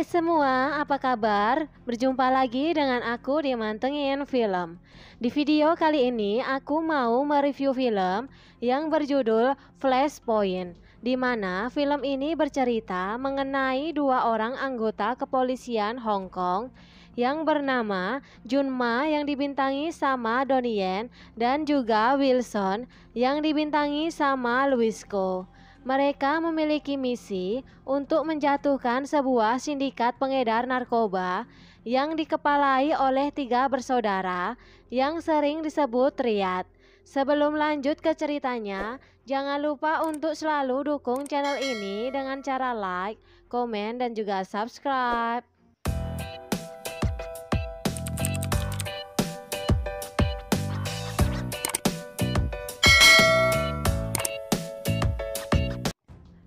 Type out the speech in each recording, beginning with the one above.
Hai semua, apa kabar? Berjumpa lagi dengan aku di Mantengin Film. Di video kali ini aku mau mereview film yang berjudul Flashpoint, di mana film ini bercerita mengenai dua orang anggota kepolisian Hong Kong yang bernama Junma yang dibintangi sama Donnie Yen dan juga Wilson yang dibintangi sama Louis Ko. Mereka memiliki misi untuk menjatuhkan sebuah sindikat pengedar narkoba yang dikepalai oleh tiga bersaudara yang sering disebut triad. Sebelum lanjut ke ceritanya, jangan lupa untuk selalu dukung channel ini dengan cara like, komen, dan juga subscribe.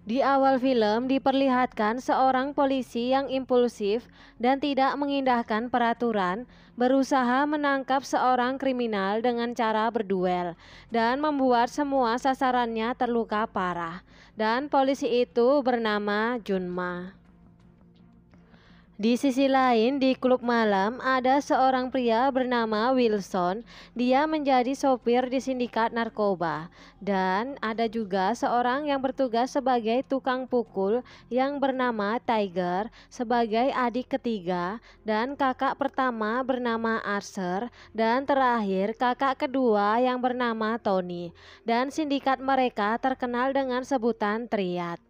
Di awal film diperlihatkan seorang polisi yang impulsif dan tidak mengindahkan peraturan berusaha menangkap seorang kriminal dengan cara berduel dan membuat semua sasarannya terluka parah. Dan polisi itu bernama Junma. Di sisi lain, di klub malam ada seorang pria bernama Wilson. Dia menjadi sopir di sindikat narkoba. Dan ada juga seorang yang bertugas sebagai tukang pukul yang bernama Tiger sebagai adik ketiga, dan kakak pertama bernama Arthur, dan terakhir kakak kedua yang bernama Tony. Dan sindikat mereka terkenal dengan sebutan Triad.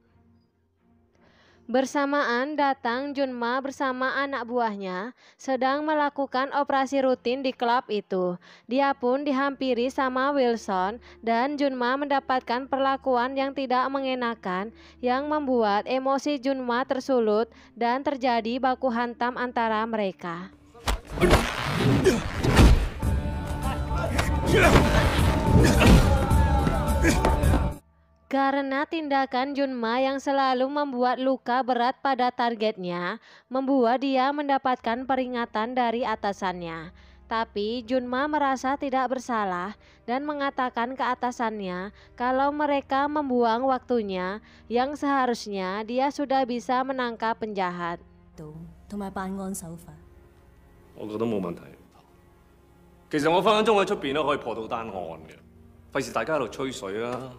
Bersamaan datang Junma bersama anak buahnya sedang melakukan operasi rutin di klub itu. Dia pun dihampiri sama Wilson dan Junma mendapatkan perlakuan yang tidak mengenakan yang membuat emosi Junma tersulut dan terjadi baku hantam antara mereka. Karena tindakan Junma yang selalu membuat luka berat pada targetnya, membuat dia mendapatkan peringatan dari atasannya. Tapi Junma merasa tidak bersalah dan mengatakan ke atasannya kalau mereka membuang waktunya yang seharusnya dia sudah bisa menangkap penjahat. 同埋辦案手法，我覺得冇問題。其實我分分鐘喺出邊咧可以破到單案嘅，費事大家喺度吹水啦。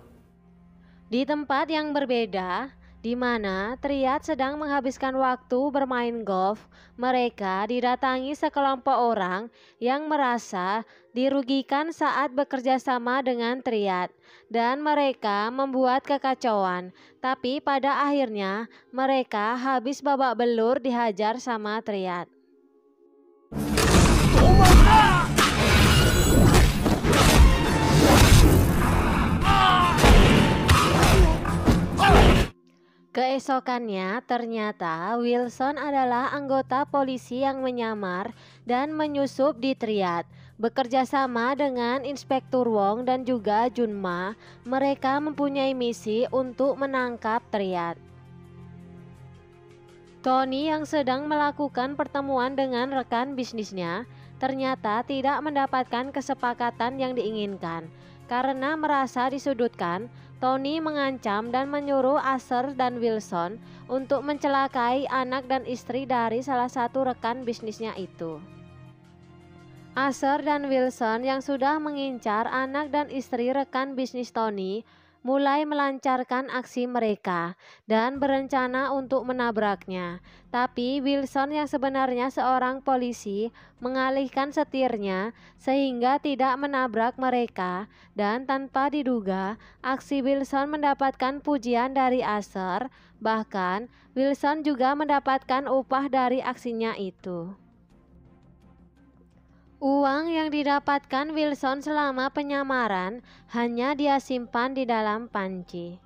Di tempat yang berbeda, di mana Triad sedang menghabiskan waktu bermain golf, mereka didatangi sekelompok orang yang merasa dirugikan saat bekerja sama dengan Triad, dan mereka membuat kekacauan. Tapi pada akhirnya mereka habis babak belur dihajar sama Triad. Keesokannya ternyata Wilson adalah anggota polisi yang menyamar dan menyusup di Triad. Bekerja sama dengan Inspektur Wong dan juga Junma, mereka mempunyai misi untuk menangkap Triad. Tony yang sedang melakukan pertemuan dengan rekan bisnisnya ternyata tidak mendapatkan kesepakatan yang diinginkan. Karena merasa disudutkan, Tony mengancam dan menyuruh Arthur dan Wilson untuk mencelakai anak dan istri dari salah satu rekan bisnisnya itu. Arthur dan Wilson yang sudah mengincar anak dan istri rekan bisnis Tony mulai melancarkan aksi mereka dan berencana untuk menabraknya. Tapi Wilson yang sebenarnya seorang polisi mengalihkan setirnya sehingga tidak menabrak mereka, dan tanpa diduga aksi Wilson mendapatkan pujian dari Arthur. Bahkan Wilson juga mendapatkan upah dari aksinya itu. Uang yang didapatkan Wilson selama penyamaran hanya dia simpan di dalam panci.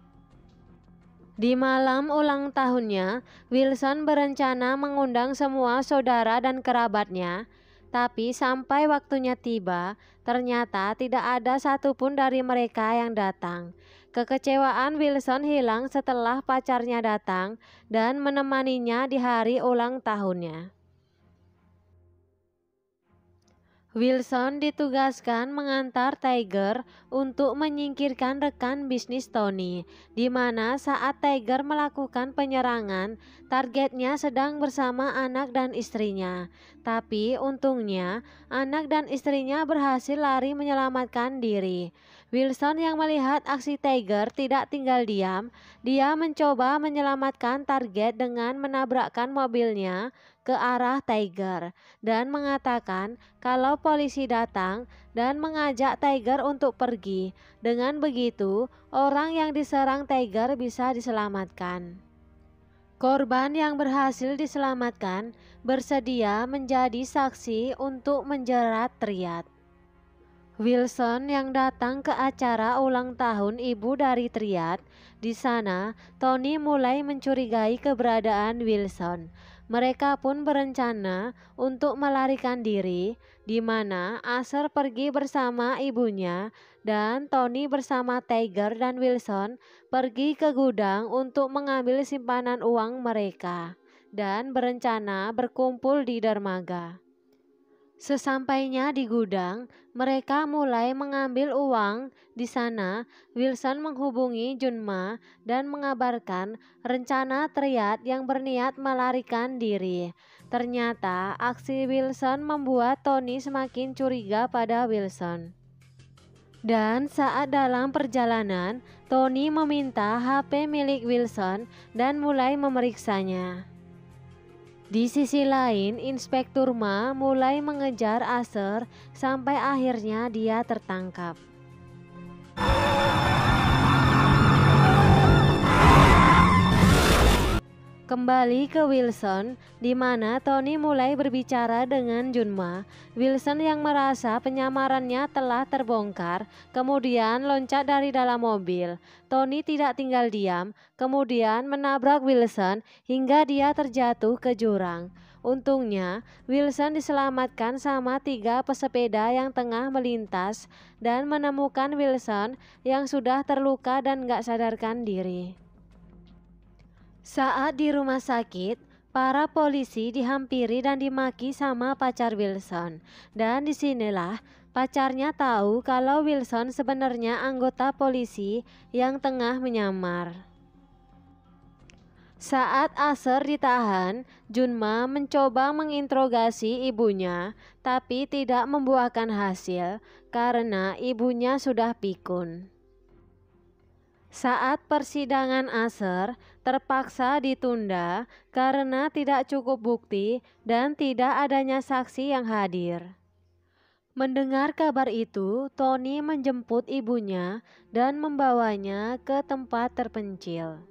Di malam ulang tahunnya, Wilson berencana mengundang semua saudara dan kerabatnya. Tapi sampai waktunya tiba, ternyata tidak ada satupun dari mereka yang datang. Kekecewaan Wilson hilang setelah pacarnya datang dan menemaninya di hari ulang tahunnya. Wilson ditugaskan mengantar Tiger untuk menyingkirkan rekan bisnis Tony, di mana saat Tiger melakukan penyerangan, targetnya sedang bersama anak dan istrinya. Tapi untungnya, anak dan istrinya berhasil lari menyelamatkan diri. Wilson yang melihat aksi Tiger tidak tinggal diam, dia mencoba menyelamatkan target dengan menabrakkan mobilnya ke arah Tiger dan mengatakan kalau polisi datang dan mengajak Tiger untuk pergi. Dengan begitu, orang yang diserang Tiger bisa diselamatkan. Korban yang berhasil diselamatkan bersedia menjadi saksi untuk menjerat Triad. Wilson yang datang ke acara ulang tahun ibu dari Triad. Di sana, Tony mulai mencurigai keberadaan Wilson. Mereka pun berencana untuk melarikan diri, di mana Acer pergi bersama ibunya dan Tony bersama Tiger dan Wilson pergi ke gudang untuk mengambil simpanan uang mereka dan berencana berkumpul di dermaga. Sesampainya di gudang, mereka mulai mengambil uang. Di sana, Wilson menghubungi Junma dan mengabarkan rencana Triad yang berniat melarikan diri. Ternyata, aksi Wilson membuat Tony semakin curiga pada Wilson. Dan saat dalam perjalanan, Tony meminta HP milik Wilson dan mulai memeriksanya. Di sisi lain, Inspektur Ma mulai mengejar Acer sampai akhirnya dia tertangkap. Kembali ke Wilson, di mana Tony mulai berbicara dengan Junma. Wilson yang merasa penyamarannya telah terbongkar, kemudian loncat dari dalam mobil. Tony tidak tinggal diam, kemudian menabrak Wilson hingga dia terjatuh ke jurang. Untungnya, Wilson diselamatkan sama 3 pesepeda yang tengah melintas dan menemukan Wilson yang sudah terluka dan gak sadarkan diri. Saat di rumah sakit, para polisi dihampiri dan dimaki sama pacar Wilson. Dan disinilah pacarnya tahu kalau Wilson sebenarnya anggota polisi yang tengah menyamar. Saat Acer ditahan, Junma mencoba menginterogasi ibunya, tapi tidak membuahkan hasil karena ibunya sudah pikun. Saat persidangan Acer terpaksa ditunda karena tidak cukup bukti dan tidak adanya saksi yang hadir. Mendengar kabar itu, Tony menjemput ibunya dan membawanya ke tempat terpencil.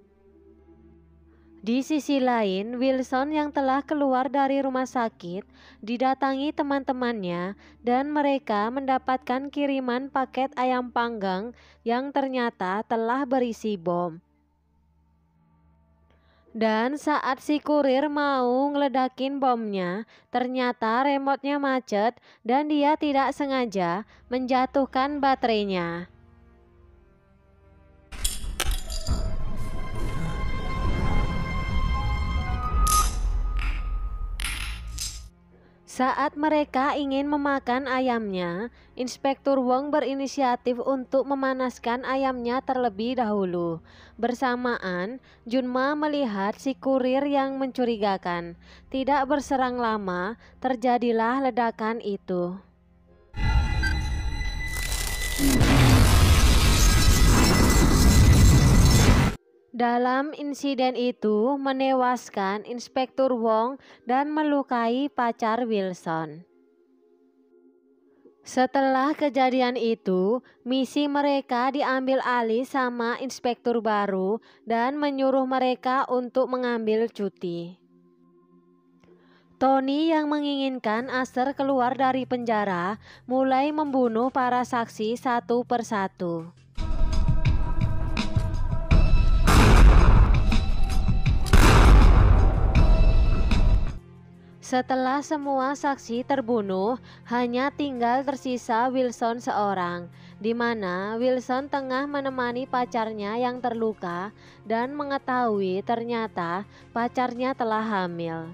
Di sisi lain, Wilson yang telah keluar dari rumah sakit didatangi teman-temannya dan mereka mendapatkan kiriman paket ayam panggang yang ternyata telah berisi bom. Dan saat si kurir mau ngeledakin bomnya, ternyata remote-nya macet dan dia tidak sengaja menjatuhkan baterainya. Saat mereka ingin memakan ayamnya, Inspektur Wong berinisiatif untuk memanaskan ayamnya terlebih dahulu. Bersamaan, Junma melihat si kurir yang mencurigakan. Tidak berserang lama, terjadilah ledakan itu. Dalam insiden itu menewaskan Inspektur Wong dan melukai pacar Wilson. Setelah kejadian itu, misi mereka diambil alih sama inspektur baru dan menyuruh mereka untuk mengambil cuti. Tony yang menginginkan Acer keluar dari penjara mulai membunuh para saksi satu persatu. Setelah semua saksi terbunuh, hanya tinggal tersisa Wilson seorang, di mana Wilson tengah menemani pacarnya yang terluka dan mengetahui ternyata pacarnya telah hamil.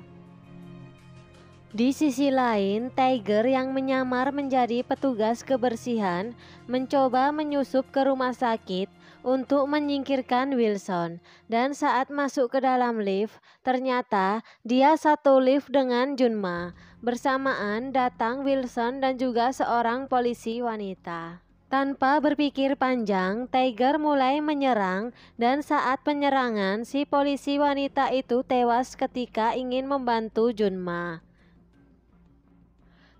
Di sisi lain, Tiger yang menyamar menjadi petugas kebersihan mencoba menyusup ke rumah sakit untuk menyingkirkan Wilson. Dan saat masuk ke dalam lift, ternyata dia satu lift dengan Junma. Bersamaan datang Wilson dan juga seorang polisi wanita. Tanpa berpikir panjang, Tiger mulai menyerang dan saat penyerangan si polisi wanita itu tewas ketika ingin membantu Junma.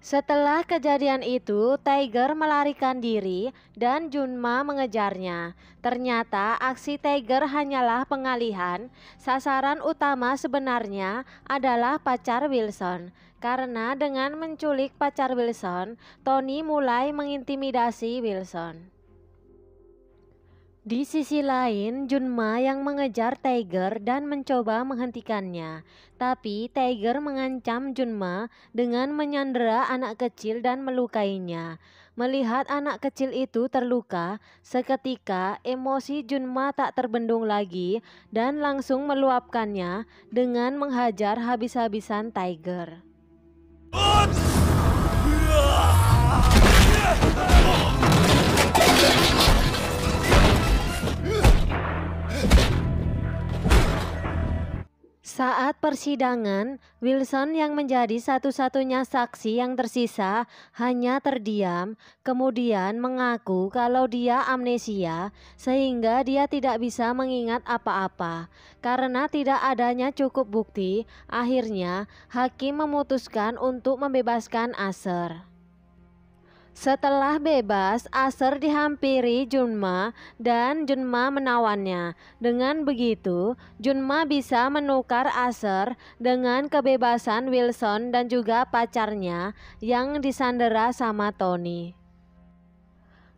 Setelah kejadian itu, Tiger melarikan diri dan Junma mengejarnya. Ternyata aksi Tiger hanyalah pengalihan. Sasaran utama sebenarnya adalah pacar Wilson. Karena dengan menculik pacar Wilson, Tony mulai mengintimidasi Wilson. Di sisi lain, Junma yang mengejar Tiger dan mencoba menghentikannya. Tapi Tiger mengancam Junma dengan menyandera anak kecil dan melukainya. Melihat anak kecil itu terluka, seketika emosi Junma tak terbendung lagi dan langsung meluapkannya dengan menghajar habis-habisan Tiger. Saat persidangan, Wilson yang menjadi satu-satunya saksi yang tersisa hanya terdiam, kemudian mengaku kalau dia amnesia sehingga dia tidak bisa mengingat apa-apa. Karena tidak adanya cukup bukti, akhirnya hakim memutuskan untuk membebaskan Asher. Setelah bebas, Asher dihampiri Junma dan Junma menawannya. Dengan begitu, Junma bisa menukar Asher dengan kebebasan Wilson dan juga pacarnya yang disandera sama Tony.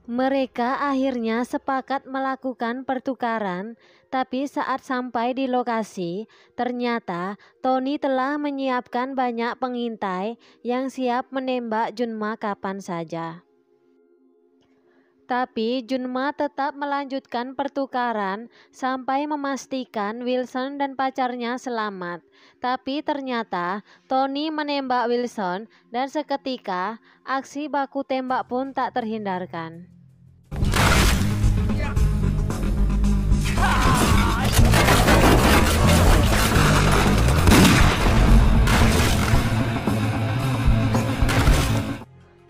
Mereka akhirnya sepakat melakukan pertukaran, tapi saat sampai di lokasi, ternyata Tony telah menyiapkan banyak pengintai yang siap menembak Junma kapan saja. Tapi Junma tetap melanjutkan pertukaran sampai memastikan Wilson dan pacarnya selamat. Tapi ternyata Tony menembak Wilson dan seketika aksi baku tembak pun tak terhindarkan.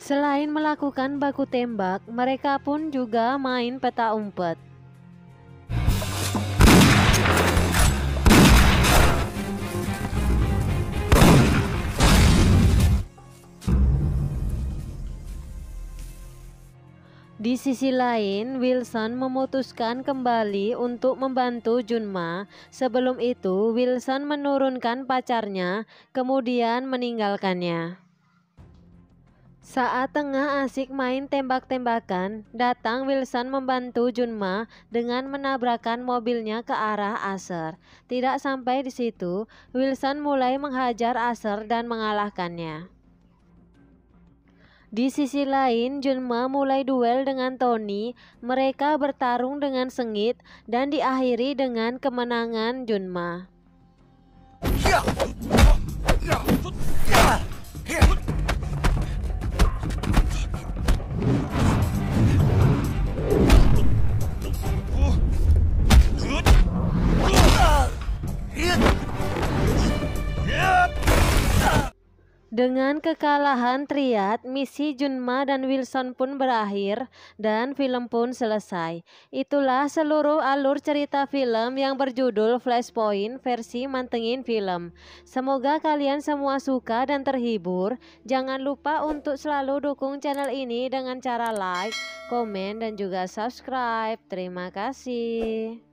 Selain melakukan baku tembak, mereka pun juga main peta umpet. Di sisi lain, Wilson memutuskan kembali untuk membantu Junma. Sebelum itu, Wilson menurunkan pacarnya, kemudian meninggalkannya. Saat tengah asik main tembak-tembakan, datang Wilson membantu Junma dengan menabrakkan mobilnya ke arah Asher. Tidak sampai di situ, Wilson mulai menghajar Asher dan mengalahkannya. Di sisi lain, Junma mulai duel dengan Tony. Mereka bertarung dengan sengit dan diakhiri dengan kemenangan Junma. Dengan kekalahan triad, misi Junma dan Wilson pun berakhir dan film pun selesai. Itulah seluruh alur cerita film yang berjudul Flashpoint versi Mantengin Film. Semoga kalian semua suka dan terhibur. Jangan lupa untuk selalu dukung channel ini dengan cara like, komen, dan juga subscribe. Terima kasih.